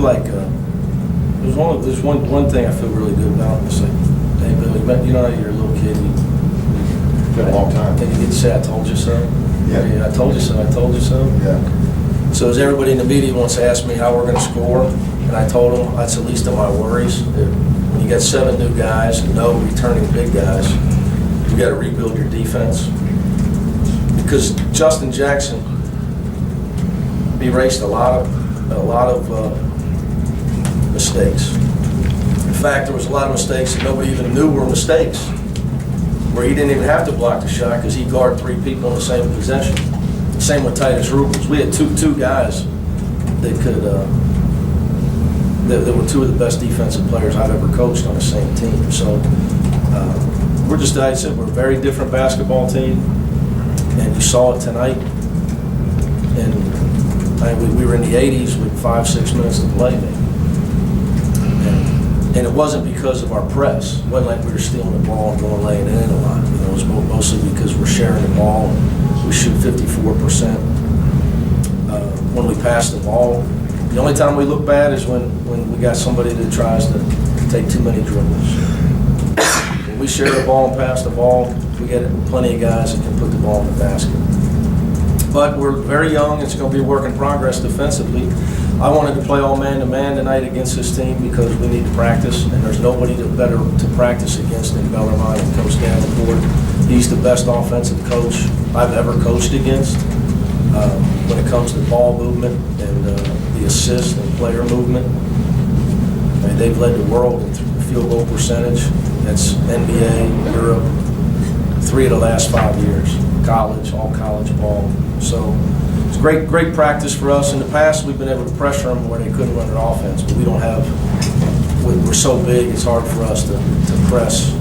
like there's one thing I feel really good about. It's like, hey, Billy, you know, you're a little kid. It's been a long time. And you get to say, "I told you so." Yeah. I told you so. I told you so. Yeah. So as everybody in the media wants to ask me how we're going to score, and I told them that's the least of my worries. When you got 7 new guys and no returning big guys, you got to rebuild your defense. Because Justin Jackson erased a lot of mistakes. In fact, there was a lot of mistakes that nobody even knew were mistakes, where he didn't even have to block the shot because he guarded 3 people in the same possession. Same with Titus Rubens. We had two guys that could that were 2 of the best defensive players I've ever coached on the same team. So we're just, I said, we're a very different basketball team, and you saw it tonight. And we were in the 80s with 5-6 minutes to play, maybe. And it wasn't because of our press. It wasn't like we were stealing the ball and going laying it in a lot. You know, it was mostly because we're sharing the ball. And we shoot 54% when we pass the ball. The only time we look bad is when we got somebody that tries to take too many dribbles. When we share the ball and pass the ball, we get plenty of guys that can put the ball in the basket. But we're very young. It's going to be a work in progress defensively. I wanted to play all man-to-man tonight against this team because we need to practice, and there's nobody better to practice against than Bellarmine and Coach Davenport. He's the best offensive coach I've ever coached against when it comes to ball movement and the assist and player movement. I mean, they've led the world in field goal percentage. That's NBA, Europe, 3 of the last 5 years. College, all college ball. So it's great practice for us. In the past, we've been able to pressure them where they couldn't run their offense, but we don't have. We're so big, it's hard for us to press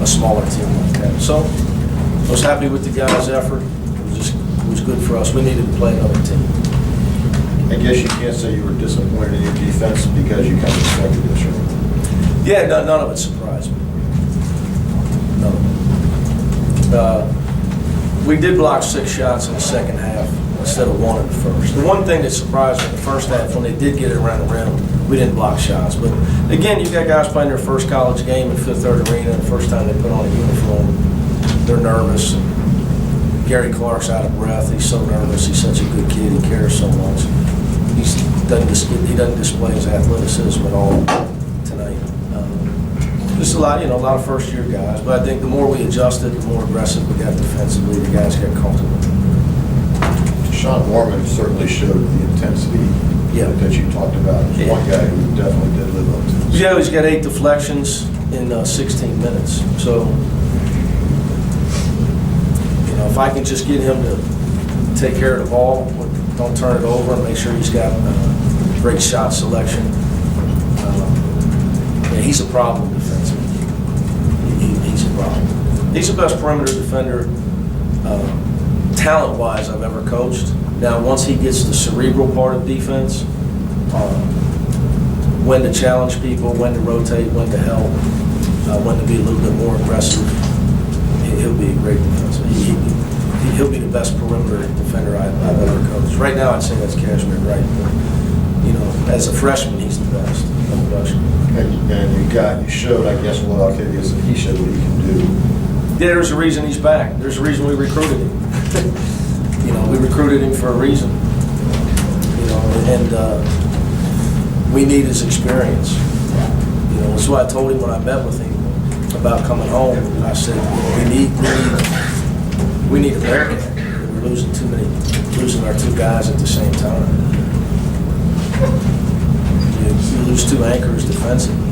a smaller team like that. So I was happy with the guys' effort. It was good for us. We needed to play another team. I guess you can't say you were disappointed in your defense because you kind of expected this, right? Yeah, none of it surprised me. None of it. We did block 6 shots in the second half instead of 1 in the first. The one thing that surprised me in the first half, when they did get it around the rim, we didn't block shots. But again, you got guys playing their first college game in Fifth Third Arena, the first time they put on a uniform. They're nervous. Gary Clark's out of breath. He's so nervous. He's such a good kid. He cares so much. He doesn't display his athleticism at all tonight. Just a lot of first-year guys. But I think the more we adjusted, the more aggressive we got defensively, the guys got comfortable. Sean Mormon certainly showed the intensity that you talked about. He's one guy who definitely did live up to. Yeah, he's got 8 deflections in 16 minutes. So, if I can just get him to take care of the ball, don't turn it over, and make sure he's got great shot selection. He's a problem defensively. He's a problem. He's the best perimeter defender, talent-wise, I've ever coached. Now, once he gets the cerebral part of defense, when to challenge people, when to rotate, when to help, when to be a little bit more aggressive, he'll be a great defensive. He'll be the best perimeter defender I've ever coached. Right now, I'd say that's Cashmere Wright. But, as a freshman, he's the best. No question. And you showed, I guess, what Octavius, he showed what he can do. Yeah, there's a reason he's back. There's a reason we recruited him. We recruited him for a reason. And we need his experience. That's why I told him when I met with him about coming home. I said, we need a Bearcat. We're losing our 2 guys at the same time. You lose 2 anchors defensively.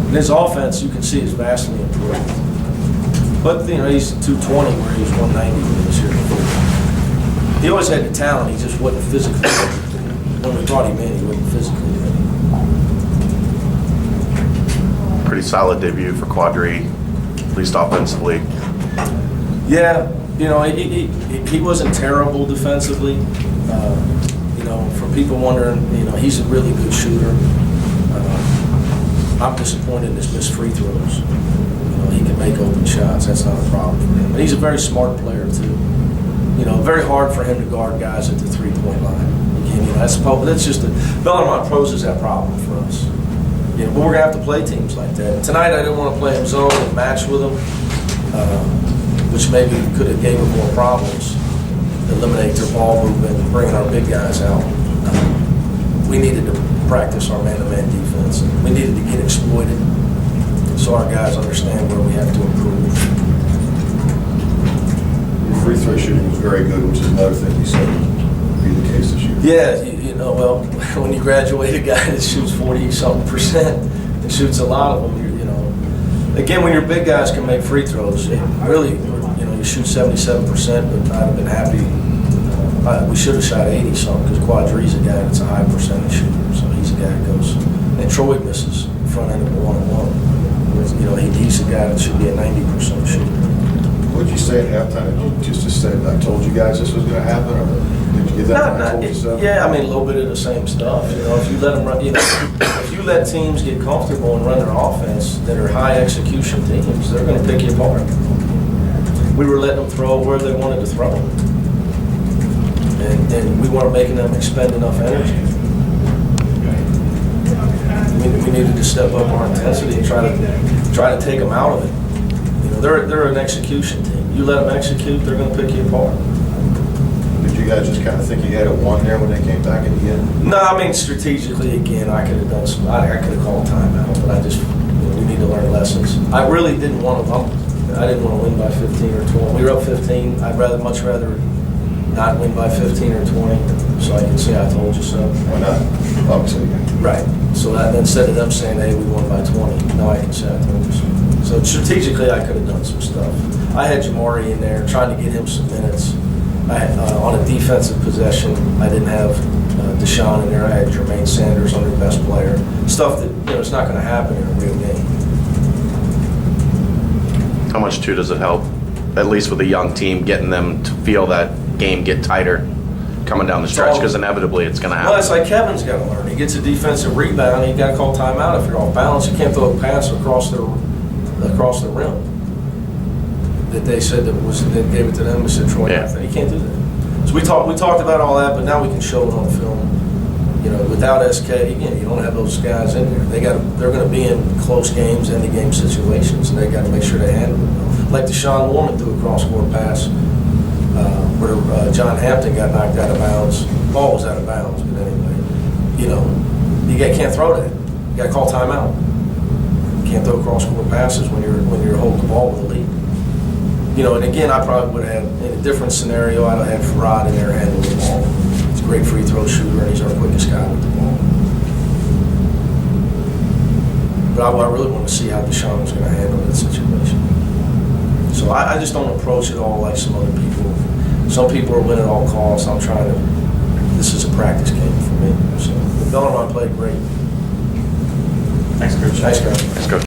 And his offense, you can see, is vastly improved. But he's 220 where he was 190 when he was here before. He always had the talent. He just wasn't physically ready. When we brought him in, he wasn't physically ready. Pretty solid debut for Quadri, at least offensively. Yeah, he wasn't terrible defensively. For people wondering, he's a really good shooter. I'm disappointed in his missed free throws. He can make open shots. That's not a problem for him. But he's a very smart player too. Very hard for him to guard guys at the 3-point line. Again, That's just, Bellarmine poses that problem for us. You know, but we're gonna have to play teams like that. Tonight, I didn't want to play them zone and match with them, which maybe could have gave them more problems, eliminate their ball movement, and bringing our big guys out. We needed to practice our man-to-man defense. We needed to get exploited so our guys understand where we have to improve. Your free throw shooting was very good, which is another thing you said would be the case this year. Yeah, you know, well, when you graduate a guy that shoots 40-something% and shoots a lot of them, you know, again, when your big guys can make free throws, it really, you know, you shoot 77%, but I'd have been happy. We should have shot 80-something because Quadri's a guy that's a high percentage shooter, so he's a guy that goes. And Troy misses front end of a one-on-one. You know, he's a guy that should be a 90% shooter. What did you say at halftime? Did you just say, I told you guys this was going to happen, or did you get that? I told you so? Yeah, I mean, a little bit of the same stuff. You know, if you let them run, you know, if you let teams get comfortable and run their offense that are high execution teams, they're going to pick you apart. We were letting them throw where they wanted to throw. And we weren't making them expend enough energy. We needed to step up our intensity and try to take them out of it. You know, they're an execution team. You let them execute, they're going to pick you apart. Did you guys just kind of think you had a one there when they came back in the end? No, I mean, strategically, again, I could have done some. I could have called timeout, but I just, you know, we need to learn lessons. I really didn't want to. I didn't want to win by 15 or 20. We were up 15. I'd much rather not win by 15 or 20, so I can say I told you so. Why not? Obviously. Right. So that, instead of them saying, hey, we won by 20, now I can say I told you so. So strategically, I could have done some stuff. I had Jamari in there, trying to get him some minutes. I had, on a defensive possession, I didn't have Deshaun in there. I had Jermaine Sanders on their best player. Stuff that, you know, it's not going to happen in a real game. How much too does it help, at least with a young team, getting them to feel that game get tighter coming down the stretch, because inevitably it's going to happen. Well, it's like Kevin's got to learn. He gets a defensive rebound, and you got to call timeout if you're off balance. You can't throw a pass across the rim. That they said that gave it to them. We said Troy, Yeah. You can't do that. So we talked about all that, but now we can show it on film. You know, without SK, again, you don't have those guys in there. They're going to be in close games, end of game situations, and they got to make sure they handle it well. Like Deshaun Warman threw a cross-court pass where John Hampton got knocked out of bounds. Ball was out of bounds, but anyway, you know, you can't throw that. You got to call timeout. You can't throw cross-court passes when you're holding the ball with a lead. You know, and again, I probably would have had, in a different scenario, I'd have had Farad in there handling the ball. He's a great free throw shooter, and he's our quickest guy with the ball. But I really want to see how Deshaun was going to handle that situation. So I just don't approach it all like some other people. Some people are winning at all costs. I'm trying to, this is a practice game for me. So Bellarmine played great. Thanks, Coach. Thanks, guys. Let's go.